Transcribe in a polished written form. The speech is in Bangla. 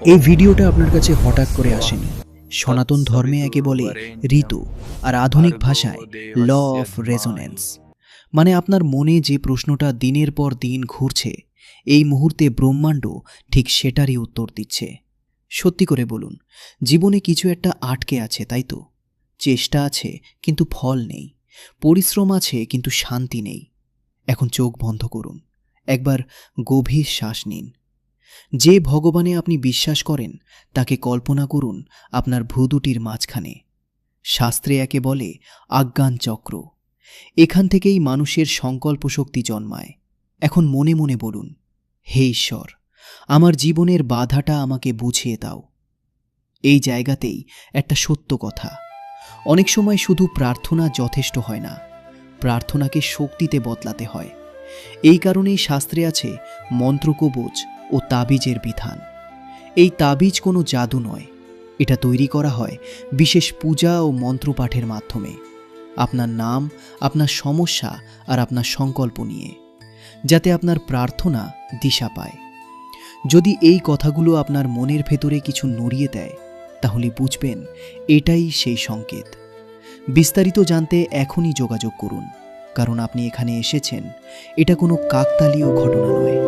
এই ভিডিওটা আপনার কাছে হঠাৎ করে আসেনি। সনাতন ধর্মে একে বলে ঋতু, আর আধুনিক ভাষায় ল অফ রেজোনেন্স। মানে আপনার মনে যে প্রশ্নটা দিনের পর দিন ঘুরছে, এই মুহূর্তে ব্রহ্মাণ্ড ঠিক সেটারই উত্তর দিচ্ছে। সত্যি করে বলুন, জীবনে কিছু একটা আটকে আছে, তাই তো? চেষ্টা আছে কিন্তু ফল নেই, পরিশ্রম আছে কিন্তু শান্তি নেই। এখন চোখ বন্ধ করুন, একবার গভীর শ্বাস নিন। যে ভগবানে আপনি বিশ্বাস করেন তাকে কল্পনা করুন আপনার ভ্রুদুটির মাঝখানে। শাস্ত্রে একে বলে আজ্ঞান চক্র। এখান থেকেই মানুষের সংকল্প শক্তি জন্মায়। এখন মনে মনে বলুন, হে ঈশ্বর, আমার জীবনের বাধাটা আমাকে বুঝিয়ে দাও। এই জায়গাতেই একটা সত্য কথা, অনেক সময় শুধু প্রার্থনা যথেষ্ট হয় না, প্রার্থনাকে শক্তিতে বদলাতে হয়। এই কারণেই শাস্ত্রে আছে মন্ত্রকবচ ও তাবিজের বিধান। এই তাবিজ কোনো জাদু নয়, এটা তৈরি করা হয় বিশেষ পূজা ও মন্ত্রপাঠের মাধ্যমে। আপনার নাম, আপনার সমস্যা আর আপনার সংকল্প নিয়ে, যাতে আপনার প্রার্থনা দিশা পায়। যদি এই কথাগুলো আপনার মনের ভেতরে কিছু নড়িয়ে দেয়, তাহলে বুঝবেন এটাই সেই সংকেত। বিস্তারিত জানতে এখনই যোগাযোগ করুন, কারণ আপনি এখানে এসেছেন, এটা কোনো কাকতালীয় ঘটনা নয়।